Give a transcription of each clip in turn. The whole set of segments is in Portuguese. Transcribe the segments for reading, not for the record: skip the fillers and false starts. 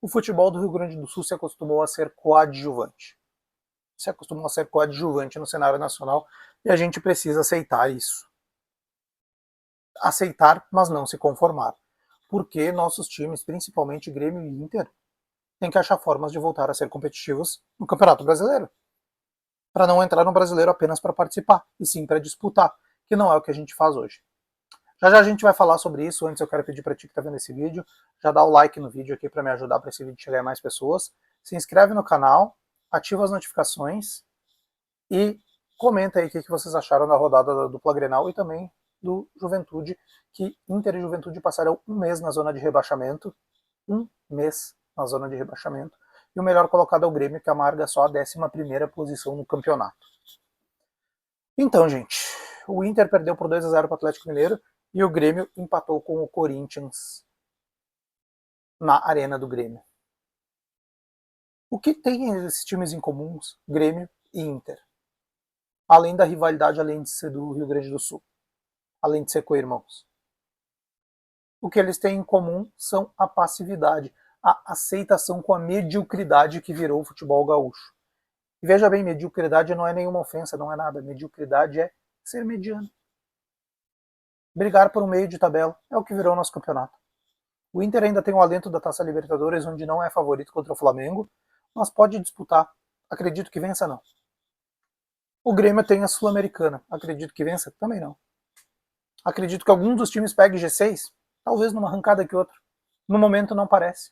O futebol do Rio Grande do Sul se acostumou a ser coadjuvante. Se acostumou a ser coadjuvante no cenário nacional e a gente precisa aceitar isso. Aceitar, mas não se conformar. Porque nossos times, principalmente Grêmio e Inter, têm que achar formas de voltar a ser competitivos no Campeonato Brasileiro. Para não entrar no Brasileiro apenas para participar, e sim para disputar, que não é o que a gente faz hoje. Já já a gente vai falar sobre isso. Antes eu quero pedir para ti que está vendo esse vídeo, já dá o like no vídeo aqui para me ajudar para esse vídeo chegar a mais pessoas. Se inscreve no canal, ativa as notificações e comenta aí o que vocês acharam da rodada da dupla Grenal e também do Juventude, que Inter e Juventude passaram um mês na zona de rebaixamento. Um mês na zona de rebaixamento. E o melhor colocado é o Grêmio, que amarga só a 11ª posição no campeonato. Então, gente, o Inter perdeu por 2-0 para o Atlético Mineiro e o Grêmio empatou com o Corinthians na arena do Grêmio. O que tem esses times em comuns, Grêmio e Inter? Além da rivalidade, além de ser do Rio Grande do Sul, além de ser co-irmãos. O que eles têm em comum são a passividade, a aceitação com a mediocridade que virou o futebol gaúcho. E veja bem, mediocridade não é nenhuma ofensa, não é nada. Mediocridade é ser mediano. Brigar por um meio de tabela é o que virou o nosso campeonato. O Inter ainda tem o alento da Taça Libertadores, onde não é favorito contra o Flamengo, mas pode disputar. Acredito que vença, não. O Grêmio tem a Sul-Americana. Acredito que vença? Também não. Acredito que algum dos times pegue G6? Talvez numa arrancada que outra. No momento não parece.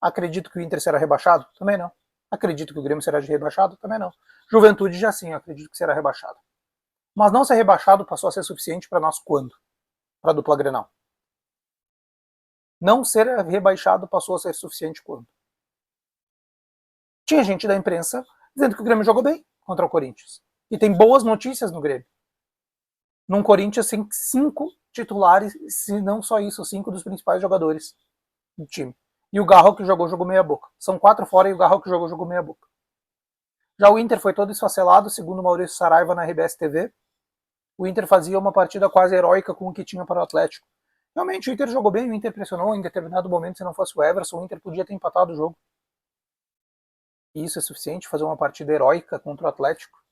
Acredito que o Inter será rebaixado? Também não. Acredito que o Grêmio será rebaixado? Também não. Juventude já sim, acredito que será rebaixado. Mas não ser rebaixado passou a ser suficiente para nós quando? Para a dupla Grenal. Não ser rebaixado passou a ser suficiente quando? Tinha gente da imprensa dizendo que o Grêmio jogou bem contra o Corinthians. E tem boas notícias no Grêmio. Num Corinthians tem 5 titulares, se não só isso, 5 dos principais jogadores do time. E o Garro que jogou meia boca. São 4 fora e o Garro que jogou meia boca. Já o Inter foi todo esfacelado, segundo Maurício Saraiva na RBS TV. O Inter fazia uma partida quase heróica com o que tinha para o Atlético. Realmente o Inter jogou bem, o Inter pressionou em determinado momento, se não fosse o Everson, o Inter podia ter empatado o jogo. E isso é suficiente, fazer uma partida heróica contra o Atlético?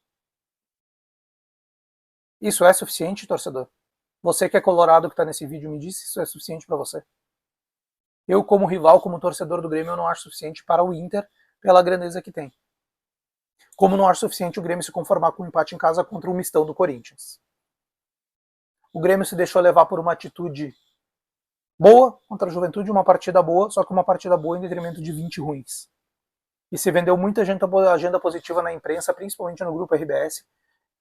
Isso é suficiente, torcedor? Você que é colorado que está nesse vídeo, me diz se isso é suficiente para você. Eu, como rival, como torcedor do Grêmio, eu não acho suficiente para o Inter pela grandeza que tem. Como não acho suficiente o Grêmio se conformar com um empate em casa contra o mistão do Corinthians. O Grêmio se deixou levar por uma atitude boa contra a Juventude, uma partida boa, só que uma partida boa em detrimento de 20 ruins. E se vendeu muita agenda positiva na imprensa, principalmente no grupo RBS,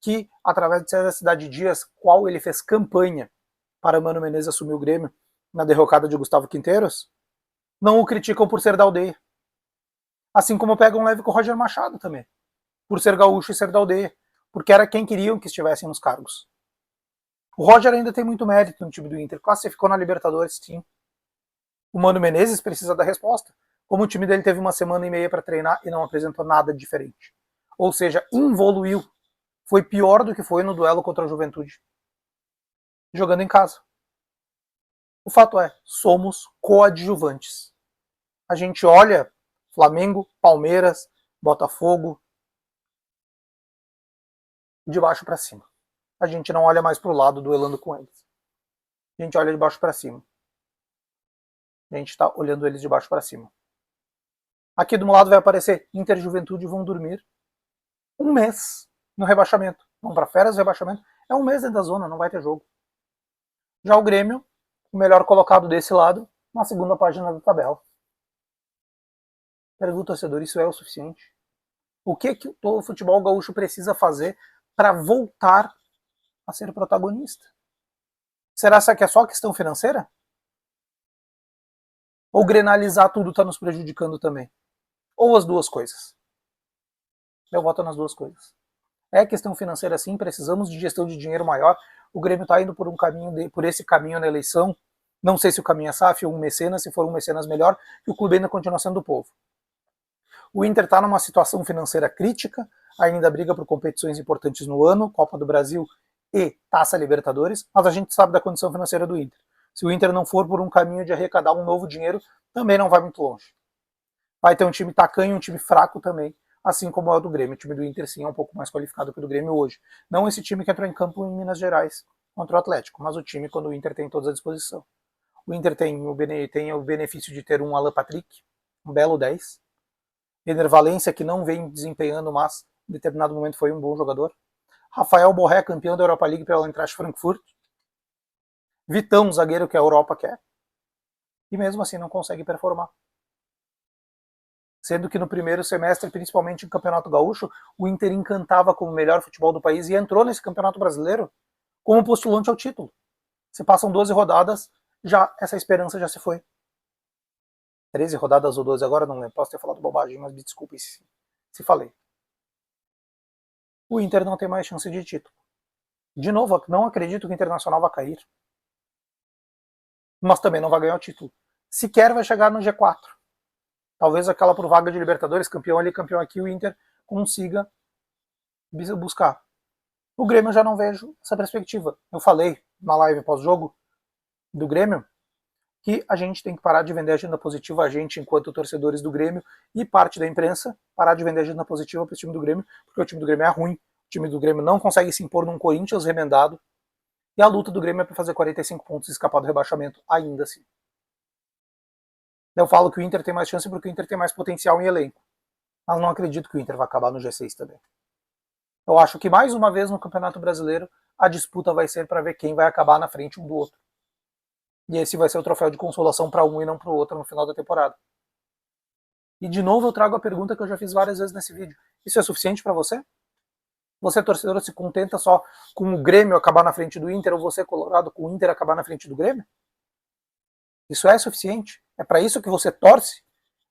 que, através de César Cidade Dias, qual ele fez campanha para Mano Menezes assumir o Grêmio na derrocada de Gustavo Quinteiros, não o criticam por ser da aldeia. Assim como pegam leve com o Roger Machado também, por ser gaúcho e ser da aldeia, porque era quem queriam que estivessem nos cargos. O Roger ainda tem muito mérito no time do Inter, classificou na Libertadores, sim. O Mano Menezes precisa da resposta, como o time dele teve uma semana e meia para treinar e não apresentou nada diferente. Ou seja, involuiu. Foi pior do que foi no duelo contra a Juventude, jogando em casa. O fato é, somos coadjuvantes. A gente olha Flamengo, Palmeiras, Botafogo, de baixo para cima. A gente não olha mais para o lado duelando com eles. A gente olha de baixo para cima. A gente está olhando eles de baixo para cima. Aqui do meu lado vai aparecer Inter e Juventude vão dormir um mês no rebaixamento. Vão para férias, rebaixamento. É um mês dentro da zona, não vai ter jogo. Já o Grêmio, o melhor colocado desse lado, na segunda página da tabela. Pergunta, torcedor, isso é o suficiente? O que o futebol gaúcho precisa fazer para voltar a ser protagonista? Será que é só questão financeira? Ou grenalizar tudo está nos prejudicando também? Ou as duas coisas? Eu voto nas duas coisas. É questão financeira sim, precisamos de gestão de dinheiro maior. O Grêmio está indo por esse caminho na eleição. Não sei se o caminho é SAF ou um mecenas, se for um mecenas melhor, que o clube ainda continua sendo do povo. O Inter está numa situação financeira crítica, ainda briga por competições importantes no ano, Copa do Brasil e Taça Libertadores, mas a gente sabe da condição financeira do Inter. Se o Inter não for por um caminho de arrecadar um novo dinheiro, também não vai muito longe. Vai ter um time tacanho e um time fraco também, assim como é o do Grêmio. O time do Inter sim é um pouco mais qualificado que o do Grêmio hoje. Não esse time que entrou em campo em Minas Gerais contra o Atlético, mas o time quando o Inter tem todos à disposição. O Inter tem o benefício de ter um Alan Patrick, um belo 10. Ener Valencia, que não vem desempenhando, mas em determinado momento foi um bom jogador. Rafael Borré, campeão da Europa League pela Eintracht Frankfurt. Vitão, zagueiro que a Europa quer. E mesmo assim não consegue performar. Sendo que no primeiro semestre, principalmente em Campeonato Gaúcho, o Inter encantava como o melhor futebol do país e entrou nesse Campeonato Brasileiro como postulante ao título. Se passam 12 rodadas, já essa esperança já se foi. 13 rodadas ou 12 agora, não lembro. Posso ter falado bobagem, mas me desculpe se falei. O Inter não tem mais chance de título. De novo, não acredito que o Internacional vai cair. Mas também não vai ganhar o título. Sequer vai chegar no G4. Talvez aquela por vaga de Libertadores, campeão ali, campeão aqui, o Inter consiga buscar. O Grêmio eu já não vejo essa perspectiva. Eu falei na live pós-jogo do Grêmio que a gente tem que parar de vender agenda positiva, a gente, enquanto torcedores do Grêmio e parte da imprensa, parar de vender agenda positiva para o time do Grêmio, porque o time do Grêmio é ruim, o time do Grêmio não consegue se impor num Corinthians remendado, e a luta do Grêmio é para fazer 45 pontos e escapar do rebaixamento, ainda assim. Eu falo que o Inter tem mais chance porque o Inter tem mais potencial em elenco, mas não acredito que o Inter vai acabar no G6 também. Eu acho que mais uma vez no Campeonato Brasileiro a disputa vai ser para ver quem vai acabar na frente um do outro. E esse vai ser o troféu de consolação para um e não para o outro no final da temporada. E de novo eu trago a pergunta que eu já fiz várias vezes nesse vídeo. Isso é suficiente para você? Você, torcedor, se contenta só com o Grêmio acabar na frente do Inter ou você, colorado, com o Inter acabar na frente do Grêmio? Isso é suficiente? É para isso que você torce?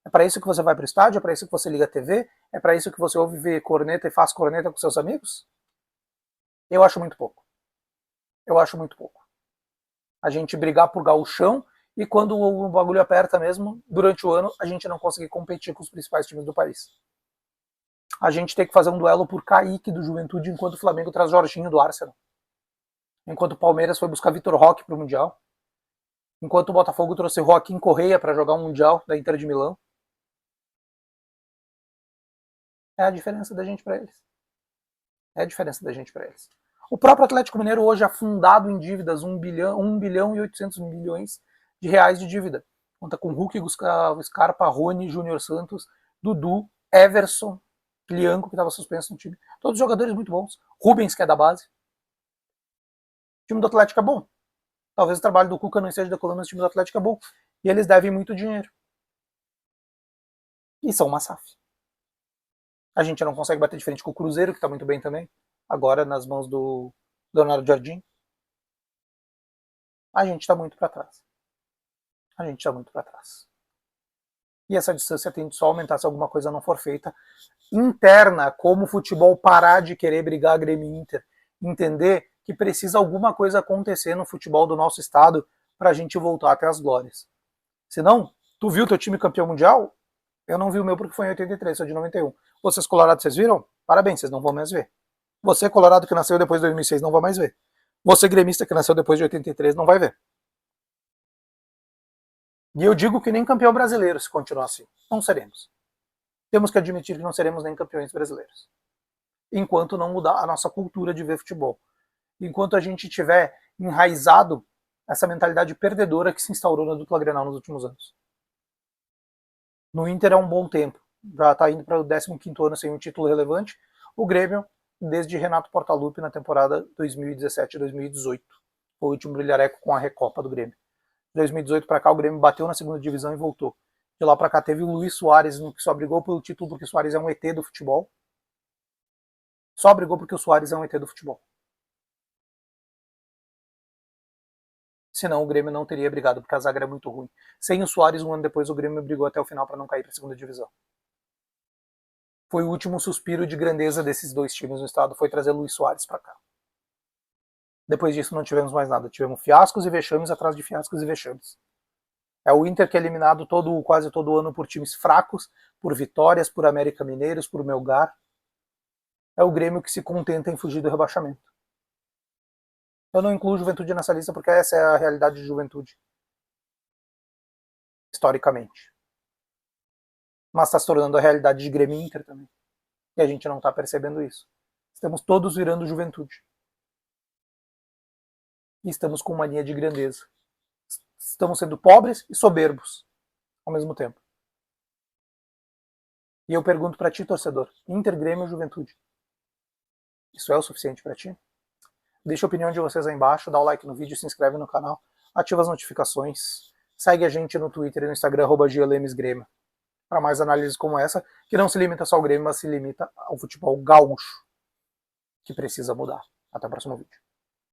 É para isso que você vai para o estádio? É para isso que você liga a TV? É para isso que você ouve ver corneta e faz corneta com seus amigos? Eu acho muito pouco. Eu acho muito pouco. A gente brigar por gauchão e quando o bagulho aperta mesmo, durante o ano, a gente não conseguir competir com os principais times do país. A gente tem que fazer um duelo por Kaique do Juventude, enquanto o Flamengo traz Jorginho do Arsenal. Enquanto o Palmeiras foi buscar Vitor Roque para o Mundial. Enquanto o Botafogo trouxe Joaquim Correia para jogar um Mundial da Inter de Milão. É a diferença da gente para eles. É a diferença da gente para eles. O próprio Atlético Mineiro hoje afundado em dívidas, 1 bilhão e 800 milhões de reais de dívida. Conta com Hulk, Gustavo Scarpa, Rony, Júnior Santos, Dudu, Everson, Lianco, que estava suspenso no time. Todos jogadores muito bons. Rubens, que é da base. O time do Atlético é bom. Talvez o trabalho do Cuca não esteja decolando, mas o time do Atlético é bom. E eles devem muito dinheiro. E são uma SAF. A gente não consegue bater de frente com o Cruzeiro, que está muito bem também. Agora nas mãos do Leonardo Jardim. A gente está muito para trás. A gente está muito para trás. E essa distância tende só a aumentar se alguma coisa não for feita interna, como o futebol parar de querer brigar Grêmio e Inter. Entender que precisa alguma coisa acontecer no futebol do nosso estado para a gente voltar até as glórias. Senão, tu viu teu time campeão mundial? Eu não vi o meu porque foi em 83, sou de 91. Vocês colorados, vocês viram? Parabéns, vocês não vão mais ver. Você, colorado, que nasceu depois de 2006, não vai mais ver. Você, gremista, que nasceu depois de 83, não vai ver. E eu digo que nem campeão brasileiro se continuar assim. Não seremos. Temos que admitir que não seremos nem campeões brasileiros. Enquanto não mudar a nossa cultura de ver futebol. Enquanto a gente tiver enraizado essa mentalidade perdedora que se instaurou na dupla Grenal nos últimos anos. No Inter é um bom tempo. Já está indo para o 15º ano sem um título relevante. O Grêmio, desde Renato Portaluppi na temporada 2017-2018. Foi o último brilhareco com a Recopa do Grêmio. De 2018 para cá, o Grêmio bateu na segunda divisão e voltou. De lá para cá teve o Luiz Soares, que só brigou pelo título porque o Soares é um ET do futebol. Só brigou porque o Soares é um ET do futebol. Senão o Grêmio não teria brigado, porque a zaga é muito ruim. Sem o Soares, um ano depois, o Grêmio brigou até o final para não cair para a segunda divisão. Foi o último suspiro de grandeza desses dois times no estado, foi trazer Luiz Soares para cá. Depois disso não tivemos mais nada. Tivemos fiascos e vexames atrás de fiascos e vexames. É o Inter que é eliminado quase todo ano por times fracos, por Vitórias, por América Mineiros, por Melgar. É o Grêmio que se contenta em fugir do rebaixamento. Eu não incluo Juventude nessa lista porque essa é a realidade de Juventude. Historicamente. mas está se tornando a realidade de Grêmio e Inter também. E a gente não está percebendo isso. Estamos todos virando juventude. E estamos com mania de grandeza. Estamos sendo pobres e soberbos ao mesmo tempo. E eu pergunto para ti, torcedor, Inter, Grêmio ou Juventude? Isso é o suficiente para ti? Deixa a opinião de vocês aí embaixo, dá o like no vídeo, se inscreve no canal, ativa as notificações, segue a gente no Twitter e no Instagram, @GLMsGrêmio, para mais análises como essa, que não se limita só ao Grêmio, mas se limita ao futebol gaúcho, que precisa mudar. Até o próximo vídeo.